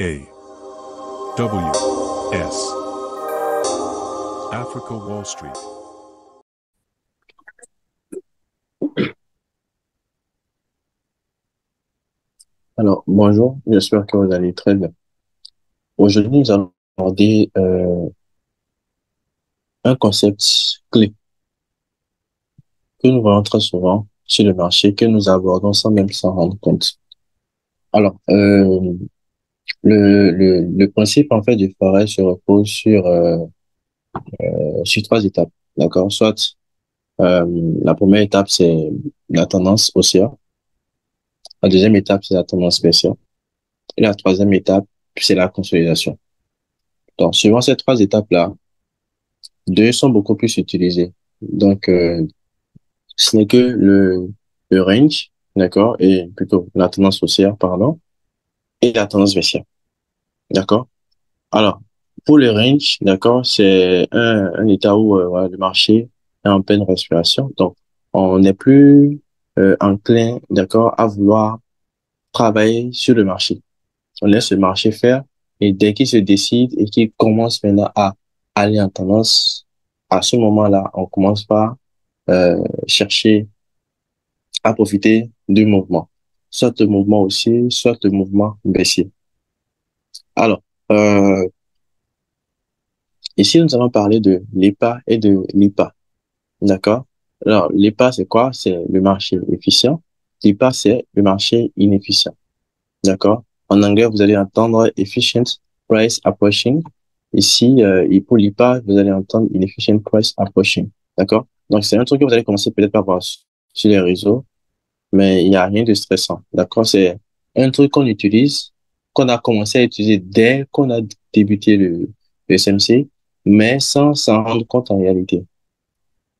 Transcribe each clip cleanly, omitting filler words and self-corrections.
A W S Africa Wall Street. Alors, bonjour, j'espère que vous allez très bien. Aujourd'hui, nous allons aborder un concept clé que nous voyons très souvent sur le marché, que nous abordons sans même s'en rendre compte. Alors, le principe en fait du forex se repose sur trois étapes, d'accord? Soit euh, la première étape, c'est la tendance haussière, la deuxième étape, c'est la tendance baissière, et la troisième étape, c'est la consolidation. Donc, suivant ces trois étapes-là, deux sont beaucoup plus utilisées. Donc, ce n'est que le range, d'accord, et plutôt la tendance haussière, pardon, et la tendance baissière, d'accord. Alors, pour le range, d'accord, c'est un état où voilà, le marché est en pleine respiration. Donc, on n'est plus enclin, d'accord, à vouloir travailler sur le marché. On laisse le marché faire et dès qu'il se décide et qu'il commence maintenant à aller en tendance, à ce moment-là, on commence par chercher à profiter du mouvement, soit le mouvement haussier, soit le mouvement baissier. Alors, ici, nous allons parler de l'EPA et de l'IPA. D'accord? Alors, l'EPA, c'est quoi? C'est le marché efficient. L'IPA, c'est le marché inefficient. D'accord? En anglais, vous allez entendre efficient price approaching. Ici, et pour l'IPA, vous allez entendre inefficient price approaching. D'accord? Donc, c'est un truc que vous allez commencer peut-être par voir sur les réseaux, mais il n'y a rien de stressant. D'accord? C'est un truc qu'on utilise, qu'on a commencé à utiliser dès qu'on a débuté le SMC, mais sans s'en rendre compte en réalité.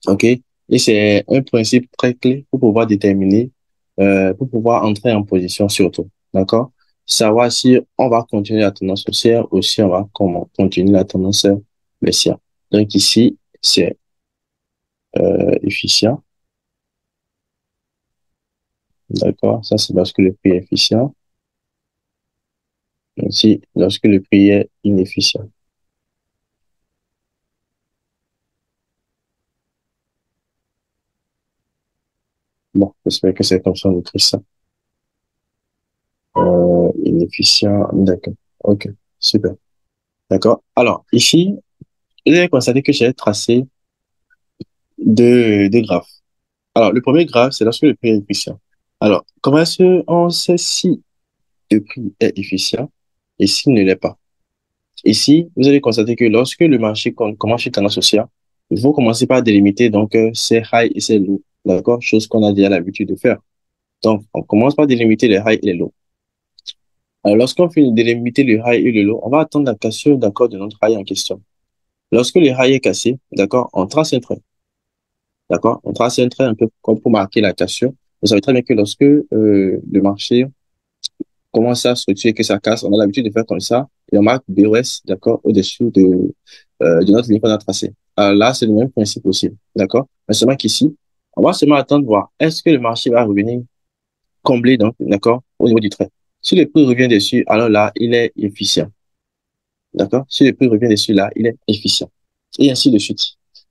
OK? Et c'est un principe très clé pour pouvoir déterminer, pour pouvoir entrer en position surtout. D'accord? Savoir si on va continuer la tendance haussière ou si on va continuer la tendance baissière. Donc ici, c'est efficient. D'accord? Ça, c'est lorsque le prix est efficient. Aussi, lorsque le prix est inefficient. Bon, j'espère que c'est comme ça on écrit ça. Inefficient, d'accord. Ok, super. D'accord. Alors, ici, vous avez constaté que j'ai tracé deux graphes. Alors, le premier graphe, c'est lorsque le prix est efficient. Alors, comment est-ce qu'on sait si le prix est efficient et s'il ne l'est pas? Ici, vous allez constater que lorsque le marché commence sur tendance haussière, il faut commencer par délimiter donc ses highs et ses lows. D'accord? Chose qu'on a déjà l'habitude de faire. Donc, on commence par délimiter les highs et les lows. Alors, lorsqu'on finit de délimiter le high et le low, on va attendre la cassure d'accord de notre high en question. Lorsque le high est cassé, d'accord, on trace un trait. D'accord? On trace un trait un peu comme pour marquer la cassure. Vous savez très bien que lorsque le marché commence à structurer, que ça casse, on a l'habitude de faire comme ça, et on marque BOS, d'accord, au-dessus de notre ligne qu'on a tracée. Alors là, c'est le même principe aussi, d'accord? Mais seulement qu'ici, on va seulement attendre voir est-ce que le marché va revenir combler, donc, d'accord, au niveau du trait. Si le prix revient dessus, alors là, il est efficient. D'accord? Si le prix revient dessus, là, il est efficient. Et ainsi de suite.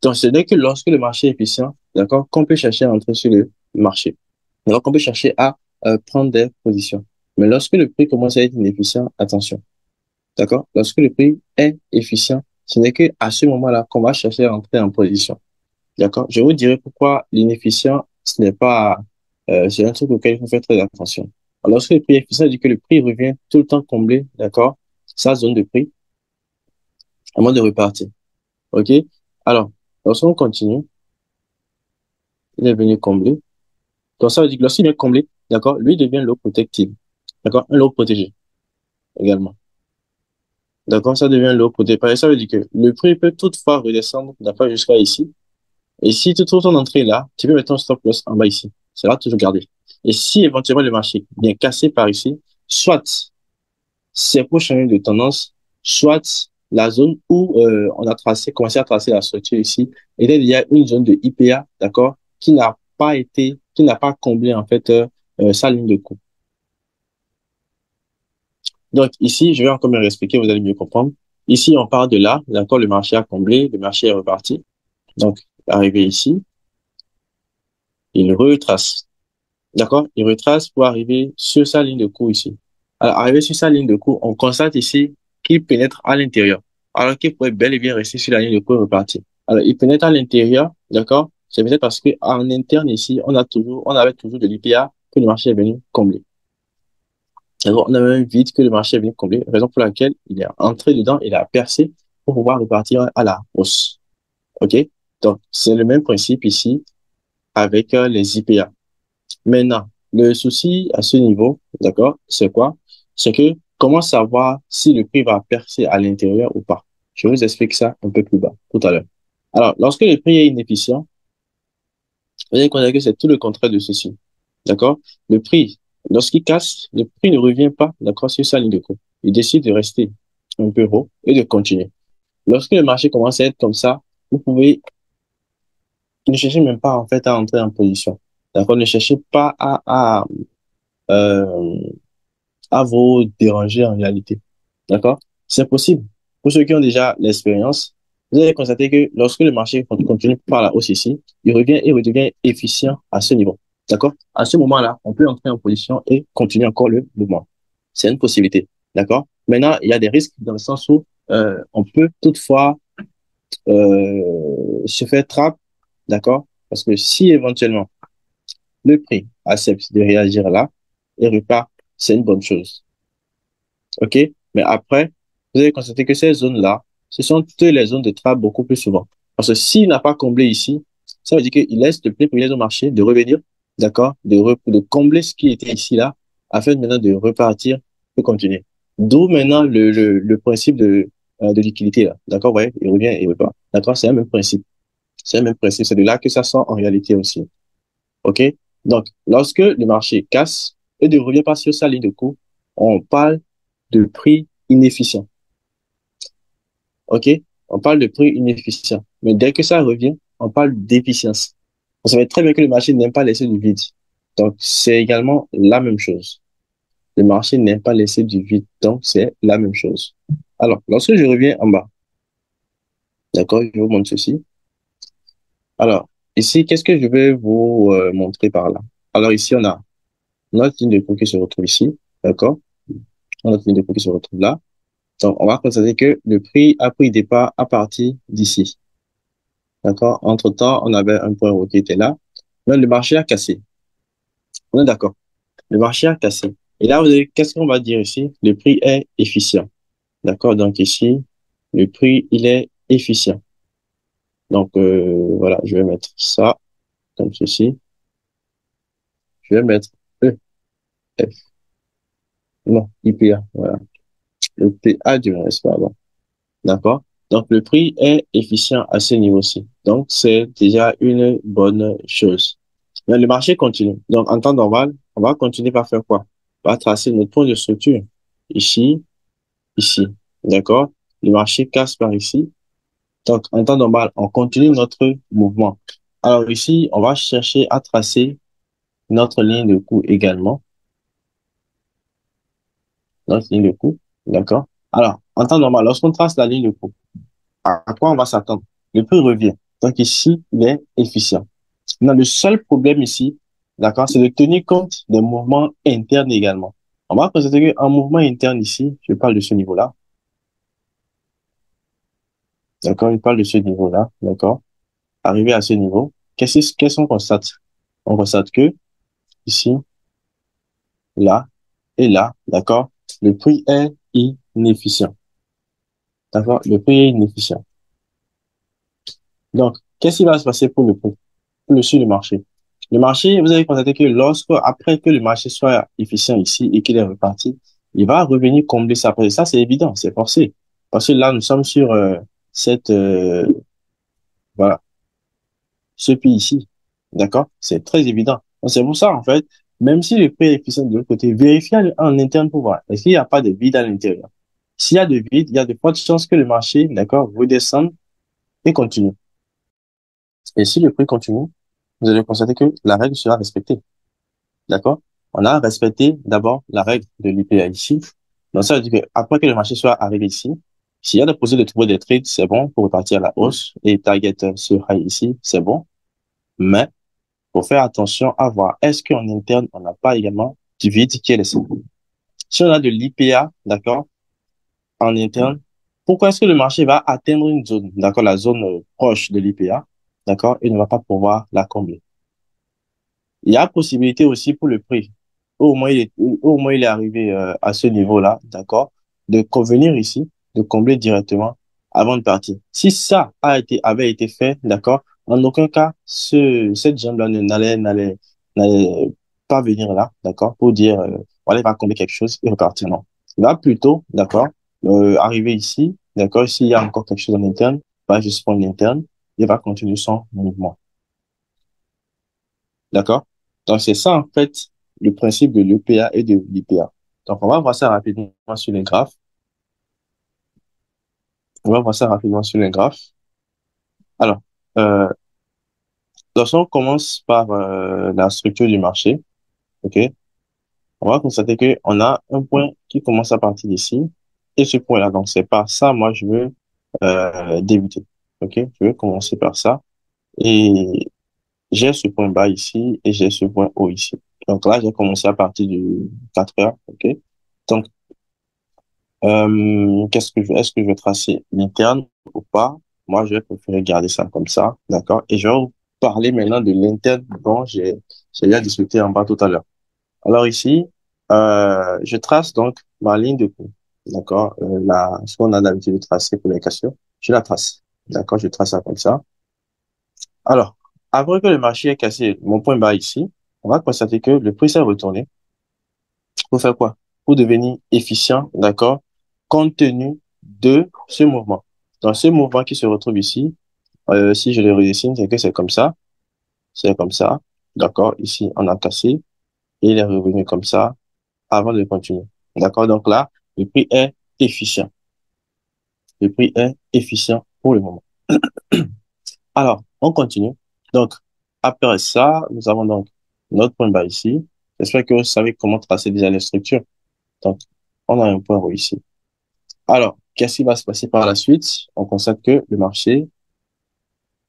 Donc, ce n'est que lorsque le marché est efficient, d'accord, qu'on peut chercher à entrer sur le marché. Alors qu'on peut chercher à prendre des positions. Mais lorsque le prix commence à être inefficient, attention. D'accord? Lorsque le prix est efficient, ce n'est que à ce moment-là qu'on va chercher à entrer en position. D'accord? Je vous dirai pourquoi l'inefficient, ce n'est pas, c'est un truc auquel il faut faire très attention. Alors, lorsque le prix est efficient, ça veut dire que le prix revient tout le temps combler, d'accord, sa zone de prix, à moins de repartir. OK? Alors, lorsqu'on continue, il est venu combler. Donc, ça veut dire que lorsqu'il vient combler, d'accord, lui devient low protective. D'accord? Un lot protégé également. D'accord? Ça devient low protégé. Ça veut dire que le prix peut toutefois redescendre, d'accord, jusqu'à ici. Et si tu trouves ton entrée là, tu peux mettre ton stop loss en bas ici. C'est là toujours garder. Et si éventuellement le marché vient casser par ici, soit c'est pour changer de tendance, soit la zone où on a tracé, commencé à tracer la structure ici, et là, il y a une zone de IPA, d'accord, qui n'a pas comblé en fait sa ligne de coup. Donc, ici, je vais encore me réexpliquer, vous allez mieux comprendre. Ici, on part de là, d'accord, le marché a comblé, le marché est reparti. Donc, arrivé ici, il retrace. D'accord? Il retrace pour arriver sur sa ligne de cours ici. Alors, arrivé sur sa ligne de cours, on constate ici qu'il pénètre à l'intérieur. Alors qu'il pourrait bel et bien rester sur la ligne de cours et repartir. Alors, il pénètre à l'intérieur, d'accord? C'est peut-être parce qu'en interne ici, on avait toujours de l'IPA que le marché est venu combler. D'accord? On avait un vide que le marché est venu combler, raison pour laquelle il est entré dedans, il a percé pour pouvoir repartir à la hausse. OK? Donc, c'est le même principe ici avec les IPA. Maintenant, le souci à ce niveau, d'accord, c'est quoi? C'est que comment savoir si le prix va percer à l'intérieur ou pas? Je vous explique ça un peu plus bas tout à l'heure. Alors, lorsque le prix est inefficient, vous allez constater que c'est tout le contraire de ceci. D'accord? Le prix, lorsqu'il casse, le prix ne revient pas, d'accord, sur sa ligne de cours. Il décide de rester un peu haut et de continuer. Lorsque le marché commence à être comme ça, vous pouvez ne cherchez même pas en fait à entrer en position. D'accord? Ne cherchez pas euh, à vous déranger en réalité. D'accord? C'est possible. Pour ceux qui ont déjà l'expérience, vous allez constater que lorsque le marché continue par la hausse ici, il revient et redevient efficient à ce niveau. D'accord? À ce moment-là, on peut entrer en position et continuer encore le mouvement. C'est une possibilité. D'accord? Maintenant, il y a des risques dans le sens où on peut toutefois se faire trappe. D'accord? Parce que si éventuellement le prix accepte de réagir là et repart, c'est une bonne chose. OK? Mais après, vous allez constater que ces zones-là, ce sont toutes les zones de trappe beaucoup plus souvent. Parce que s'il n'a pas comblé ici, ça veut dire qu'il laisse le privilège au marché de revenir, d'accord? De combler ce qui était ici, là, afin maintenant de repartir et continuer. D'où maintenant le principe de liquidité, là. D'accord? Ouais, il revient et il repart. D'accord? C'est le même principe. C'est le même principe. C'est de là que ça sort en réalité aussi. OK? Donc, lorsque le marché casse et ne revient pas sur sa ligne de cours, on parle de prix inefficient. OK? On parle de prix inefficient. Mais dès que ça revient, on parle d'efficience. On savait très bien que le marché n'aime pas laisser du vide. Donc, c'est également la même chose. Le marché n'aime pas laisser du vide. Donc, c'est la même chose. Alors, lorsque je reviens en bas, d'accord, je vous montre ceci. Alors, ici, qu'est-ce que je vais vous montrer par là? Alors, ici, on a notre ligne de cours qui se retrouve ici. D'accord? Notre ligne de cours qui se retrouve là. Donc, on va constater que le prix a pris départ à partir d'ici. D'accord? Entre-temps, on avait un point haut qui était là. Mais le marché a cassé. On est d'accord. Le marché a cassé. Et là, vous avez, qu'est-ce qu'on va dire ici? Le prix est efficient. D'accord? Donc ici, le prix, il est efficient. Donc, voilà, je vais mettre ça comme ceci. Je vais mettre E, F. Non, IPA. Voilà. Le PA du moins, pardon. D'accord? Donc, le prix est efficient à ce niveau-ci. Donc, c'est déjà une bonne chose. Mais le marché continue. Donc, en temps normal, on va continuer par faire quoi? On va tracer notre point de structure. Ici, ici. D'accord? Le marché casse par ici. Donc, en temps normal, on continue notre mouvement. Alors ici, on va chercher à tracer notre ligne de cours également. Notre ligne de cours. D'accord? Alors, en temps normal, lorsqu'on trace la ligne de cours, à quoi on va s'attendre? Le prix revient. Donc ici, il est efficient. Non, le seul problème ici, d'accord, c'est de tenir compte des mouvements internes également. On va constater qu'un mouvement interne ici, je parle de ce niveau-là, d'accord, je parle de ce niveau-là, d'accord. Arrivé à ce niveau, qu'est-ce qu'on constate? On constate que ici, là et là, d'accord, le prix est inefficient. D'accord, le prix est inefficient. Donc, qu'est-ce qui va se passer pour le prix? Sur le marché. Le marché, vous allez constater que après que le marché soit efficient ici et qu'il est reparti, il va revenir combler sa perte. Ça, c'est évident, c'est forcé. Parce que là, nous sommes sur cette, voilà, ce prix ici. D'accord? C'est très évident. Donc, c'est pour ça, en fait, même si le prix est efficient de l'autre côté, vérifiez en interne pour voir. Est-ce qu'il n'y a pas de vide à l'intérieur? S'il y a de vide, il y a de fortes chances que le marché, d'accord, redescende et continue. Et si le prix continue, vous allez constater que la règle sera respectée. D'accord? On a respecté d'abord la règle de l'IPA ici. Donc, ça veut dire qu'après que le marché soit arrivé ici, s'il y a des possibilités de trouver des trades, c'est bon pour repartir à la hausse et target ce high ici, c'est bon. Mais, faut faire attention à voir, est-ce qu'en interne, on n'a pas également du vide qui est laissé? Si on a de l'IPA, d'accord, en interne, pourquoi est-ce que le marché va atteindre une zone, d'accord, la zone proche de l'IPA, d'accord, et ne va pas pouvoir la combler? Il y a possibilité aussi pour le prix, au moins il est arrivé à ce niveau-là, d'accord, de convenir ici, de combler directement avant de partir. Si ça avait été fait, d'accord, en aucun cas, cette jambe-là n'allait pas venir là, d'accord, pour dire, voilà, il va combler quelque chose et repartir. Non. Il va plutôt, d'accord, arriver ici, d'accord, s'il y a encore quelque chose en interne, va juste prendre l'interne et va continuer son mouvement. D'accord? Donc, c'est ça, en fait, le principe de l'EPA et de l'IPA. Donc, on va voir ça rapidement sur les graphes. On va voir ça rapidement sur les graphes. Alors, euh, lorsqu'on commence par la structure du marché, OK, on va constater qu'on a un point qui commence à partir d'ici et ce point-là. Donc, c'est par ça, moi, je veux débuter. OK? Je veux commencer par ça. Et j'ai ce point bas ici et j'ai ce point haut ici. Donc là, j'ai commencé à partir du 4 heures. OK? Donc, est-ce que je vais tracer l'interne ou pas? Moi, je vais préférer garder ça comme ça, d'accord? Et je vais vous parler maintenant de l'interne dont j'ai déjà discuté en bas tout à l'heure. Alors ici, je trace donc ma ligne de coup, d'accord? Ce qu'on a d'habitude de tracer pour les cassures, je la trace, d'accord? Je trace ça comme ça. Alors, après que le marché ait cassé mon point bas ici, on va constater que le prix s'est retourné. Pour faire quoi? Pour devenir efficient, d'accord? Compte tenu de ce mouvement. Dans ce mouvement qui se retrouve ici, si je le redessine, c'est que c'est comme ça, d'accord? Ici, on a cassé et il est revenu comme ça avant de continuer. D'accord? Donc là, le prix est efficient. Le prix est efficient pour le moment. Alors, on continue. Donc, après ça, nous avons donc notre point bas ici. J'espère que vous savez comment tracer déjà les structures. Donc, on a un point haut ici. Alors, qu'est-ce qui va se passer par la suite? On constate que le marché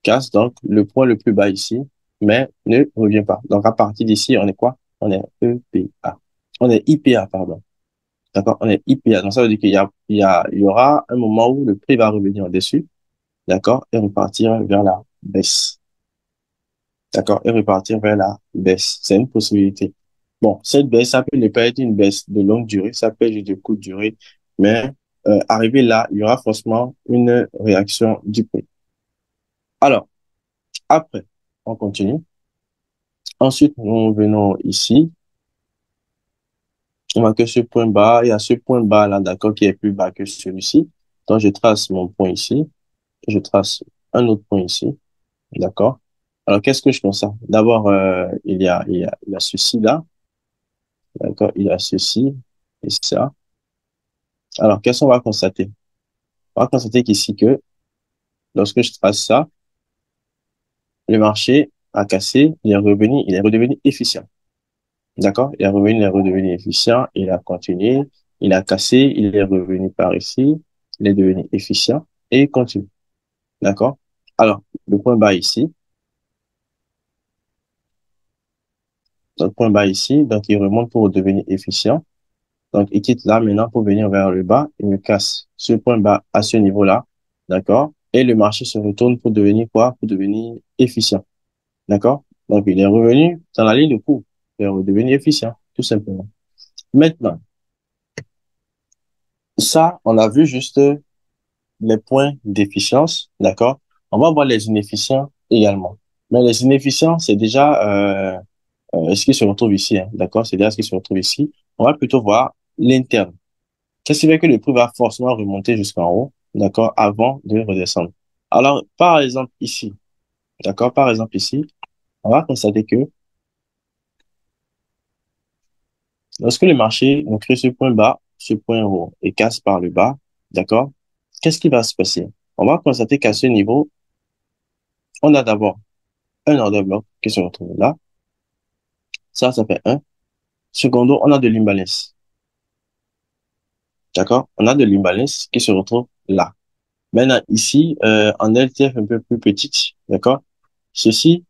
casse donc le point le plus bas ici, mais ne revient pas. Donc, à partir d'ici, on est quoi? On est EPA. On est IPA, pardon. D'accord? On est IPA. Donc, ça veut dire il y aura un moment où le prix va revenir au-dessus, d'accord? Et repartir vers la baisse. D'accord? Et repartir vers la baisse. C'est une possibilité. Bon, cette baisse, ça peut ne pas être une baisse de longue durée, ça peut être de courte durée, mais arrivé là, il y aura forcément une réaction du prix. Alors, après, on continue. Ensuite, nous venons ici. On voit que ce point bas, il y a ce point bas là, d'accord, qui est plus bas que celui-ci. Donc, je trace mon point ici. Je trace un autre point ici. D'accord? Alors, qu'est-ce que je constate? D'abord, il y a ceci là. D'accord? Il y a ceci et ça. Alors, qu'est-ce qu'on va constater? On va constater qu'ici que lorsque je trace ça, le marché a cassé, il est redevenu efficient. D'accord? Il est revenu, il est redevenu efficient, il a continué, il a cassé, il est revenu par ici, il est devenu efficient et il continue. D'accord? Alors, le point bas ici, donc point bas ici, donc il remonte pour devenir efficient. Donc, il quitte là maintenant pour venir vers le bas, il me casse ce point bas à ce niveau-là. D'accord? Et le marché se retourne pour devenir quoi? Pour devenir efficient. D'accord? Donc, il est revenu dans la ligne de cours. Il est redevenu efficient, tout simplement. Maintenant, ça, on a vu juste les points d'efficience, d'accord? On va voir les inefficients également. Mais les inefficients, c'est déjà ce qui se retrouve ici, hein, d'accord? C'est déjà ce qui se retrouve ici. On va plutôt voir l'interne. Qu'est-ce qui fait que le prix va forcément remonter jusqu'en haut, d'accord, avant de redescendre? Alors, par exemple ici, d'accord? Par exemple ici, on va constater que lorsque le marché nous crée ce point bas, ce point haut et casse par le bas, d'accord? Qu'est-ce qui va se passer? On va constater qu'à ce niveau, on a d'abord un order block qui se retrouve là. Ça fait un. Secondo, on a de l'imbalance. D'accord? On a de l'imbalance qui se retrouve là. Maintenant, ici, en LTF un peu plus petite, d'accord? Ceci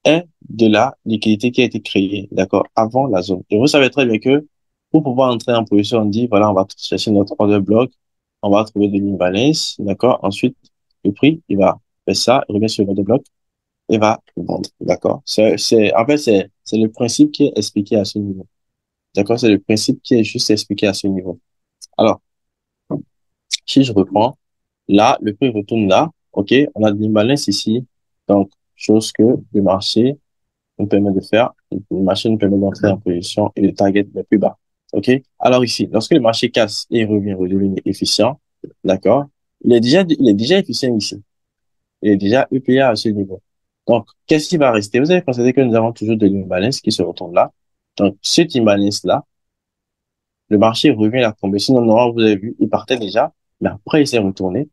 est de la liquidité qui a été créée, d'accord, avant la zone. Et vous savez très bien que pour pouvoir entrer en position, on dit, voilà, on va chercher notre order block, on va trouver de l'imbalance, d'accord? Ensuite, le prix, il va faire ça, il revient sur l'order block et va vendre, d'accord? En fait, c'est le principe qui est expliqué à ce niveau, d'accord? C'est le principe qui est juste expliqué à ce niveau. Alors, si je reprends, là, le prix retourne là, ok? On a de l'imbalance ici, donc, chose que le marché nous permet de faire, le marché nous permet d'entrer en position et le target le plus bas. OK? Alors ici, lorsque le marché casse et revient redevenir efficient, d'accord? Il est déjà efficient ici. Il est déjà EPA à ce niveau. Donc, qu'est-ce qui va rester? Vous avez constaté que nous avons toujours de l'imbalance qui se retourne là. Donc, cette imbalance-là, le marché revient la tomber. Sinon, normalement, vous avez vu, il partait déjà, mais après, il s'est retourné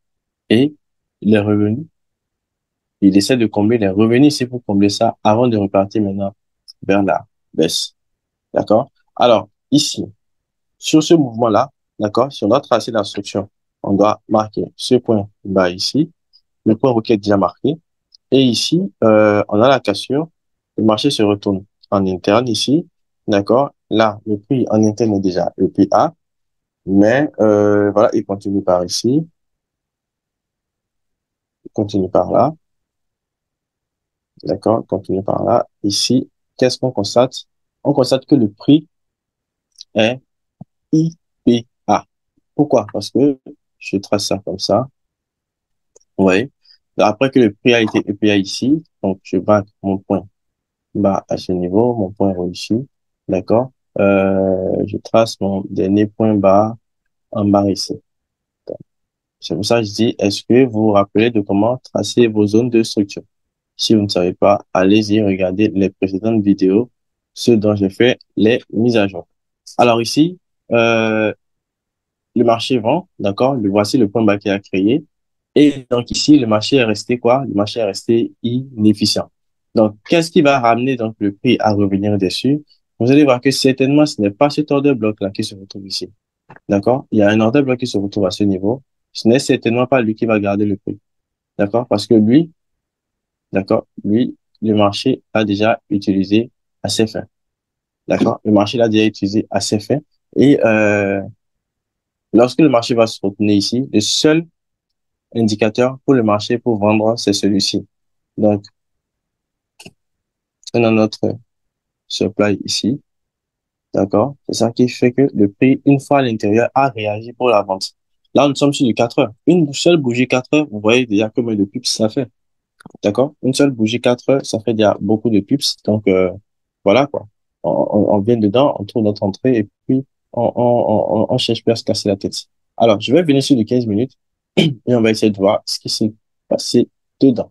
et il est revenu. Il essaie de combler les revenus ici pour combler ça avant de repartir maintenant vers la baisse. D'accord? Alors, ici, sur ce mouvement-là, d'accord, si on doit tracer la structure, on doit marquer ce point bas ici, le point requête déjà marqué. Et ici, on a la cassure, le marché se retourne en interne ici, d'accord? Là, le prix en interne est déjà le prix A, mais voilà, il continue par ici, il continue par là, d'accord? Il continue par là. Ici, qu'est-ce qu'on constate? On constate que le prix est IPA. Pourquoi? Parce que je trace ça comme ça. Oui. Après que le prix a été EPA ici, donc je marque mon point bas à ce niveau, mon point haut ici. D'accord? Je trace mon dernier point bas en bas ici. C'est pour ça que je dis, est-ce que vous vous rappelez de comment tracer vos zones de structure? Si vous ne savez pas, allez-y, regardez les précédentes vidéos, ceux dont j'ai fait les mises à jour. Alors ici, euh, le marché vend, d'accord? Voici le point bas qu'il a créé. Et donc ici, le marché est resté quoi? Le marché est resté inefficient. Donc, qu'est-ce qui va ramener donc le prix à revenir dessus? Vous allez voir que certainement, ce n'est pas cet order bloc-là qui se retrouve ici. D'accord? Il y a un order bloc qui se retrouve à ce niveau. Ce n'est certainement pas lui qui va garder le prix. D'accord? Parce que lui, d'accord, lui, le marché a déjà utilisé à ses fins. D'accord? Le marché l'a déjà utilisé à ses fins. Et lorsque le marché va se retourner ici, le seul indicateur pour le marché pour vendre, c'est celui-ci. Donc, on a notre supply ici. D'accord? C'est ça qui fait que le prix, une fois à l'intérieur, a réagi pour la vente. Là, nous sommes sur du 4 heures. Une seule bougie 4 heures, vous voyez déjà combien de pips ça fait. D'accord? Une seule bougie 4 heures, ça fait déjà beaucoup de pips. Donc, voilà quoi. On vient dedans, on trouve notre entrée et puis on cherche plus à se casser la tête. Alors, je vais venir sur les 15 minutes et on va essayer de voir ce qui s'est passé dedans.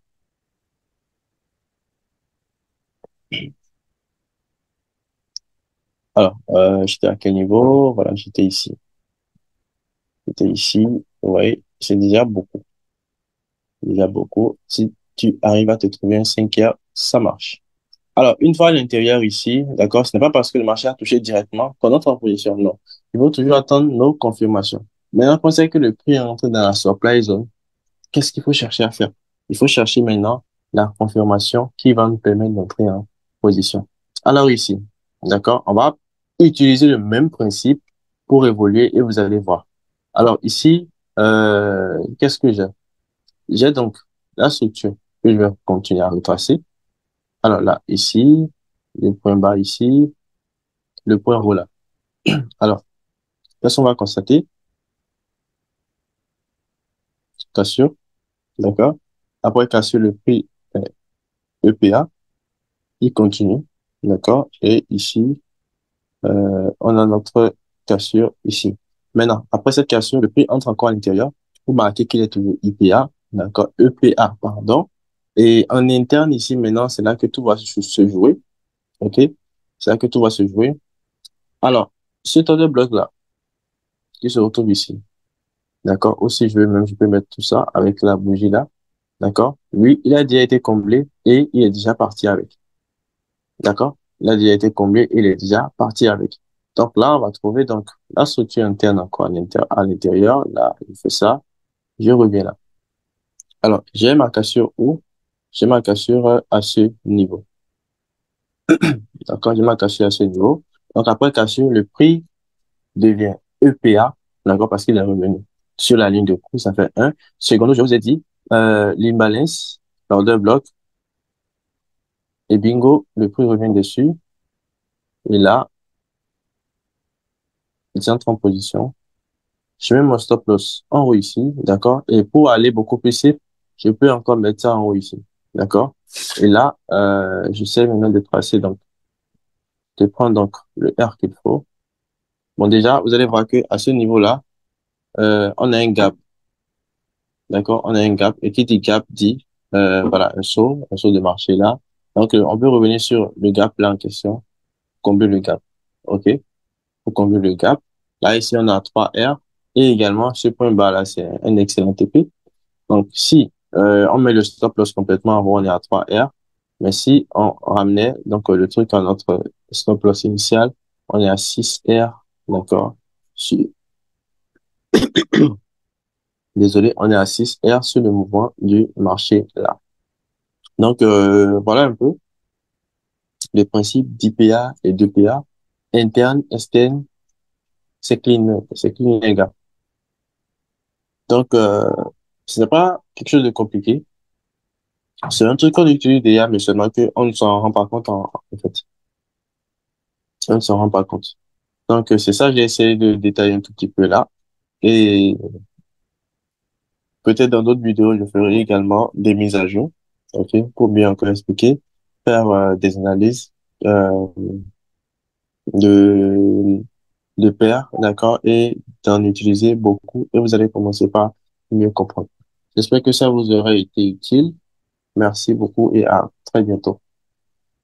Alors, j'étais à quel niveau? Voilà, j'étais ici. J'étais ici. Oui, c'est déjà beaucoup. Déjà beaucoup. Si tu arrives à te trouver un 5 heures, ça marche. Alors, une fois à l'intérieur ici, d'accord, ce n'est pas parce que le marché a touché directement qu'on entre en position. Non. Il faut toujours attendre nos confirmations. Maintenant qu'on sait que le prix est entré dans la supply zone, qu'est-ce qu'il faut chercher à faire? Il faut chercher maintenant la confirmation qui va nous permettre d'entrer en position. Alors ici, d'accord, on va utiliser le même principe pour évoluer et vous allez voir. Alors ici, qu'est-ce que j'ai? J'ai donc la structure que je vais continuer à retracer. Alors là, ici, le point bas ici, le point haut là. Alors, qu'est-ce qu'on va constater? Cassure, d'accord? Après cassure, le prix EPA, il continue, d'accord? Et ici, on a notre cassure ici. Maintenant, après cette cassure, le prix entre encore à l'intérieur. Vous marquez qu'il est toujours IPA, d'accord? EPA, pardon. Et en interne ici, maintenant, c'est là que tout va se jouer, ok? C'est là que tout va se jouer. Alors, cet autre bloc-là, qui se retrouve ici, d'accord? Aussi, je peux mettre tout ça avec la bougie là, d'accord? Lui, il a déjà été comblé et il est déjà parti avec, d'accord? Il a déjà été comblé et il est déjà parti avec. Donc là, on va trouver donc la structure interne encore à l'intérieur. Là, je fais ça. Je reviens là. Alors, j'ai ma cassure où? J'ai ma cassure à ce niveau. D'accord, j'ai ma cassure à ce niveau. Donc après cassure, le prix devient EPA, d'accord, parce qu'il est revenu sur la ligne de prix, ça fait 1. Secondo, je vous ai dit, l'imbalance, l'order bloc, et bingo, le prix revient dessus. Et là, il entre en position. Je mets mon stop loss en haut ici, d'accord? Et pour aller beaucoup plus simple, je peux encore mettre ça en haut ici, d'accord? Et là, j'essaie maintenant de tracer, donc, de prendre donc le R qu'il faut. Bon, déjà, vous allez voir que à ce niveau-là, on a un gap, d'accord? On a un gap. Et qui dit gap dit, voilà, un saut de marché là. Donc, on peut revenir sur le gap là en question, combler le gap, ok? Pour combler le gap. Là, ici, on a 3R. Et également, ce point bas là, c'est un excellent TP. Donc, si on met le stop loss complètement en haut, on est à 3R. Mais si on ramenait donc le truc à notre stop loss initial, on est à 6R. D'accord? Si- Désolé, on est à 6R sur le mouvement du marché là. Donc, voilà un peu les principes d'IPA et d'EPA. Interne, externe, c'est clean, les gars. Donc, ce n'est pas quelque chose de compliqué. C'est un truc qu'on utilise déjà, mais seulement qu'on ne s'en rend pas compte en fait. On ne s'en rend pas compte. Donc, c'est ça, j'ai essayé de détailler un tout petit peu là. Et peut-être dans d'autres vidéos, je ferai également des mises à jour, OK, pour bien encore expliquer, faire des analyses euh, de, de paires, d'accord, et d'en utiliser beaucoup. Et vous allez commencer par mieux comprendre. J'espère que ça vous aurait été utile. Merci beaucoup et à très bientôt.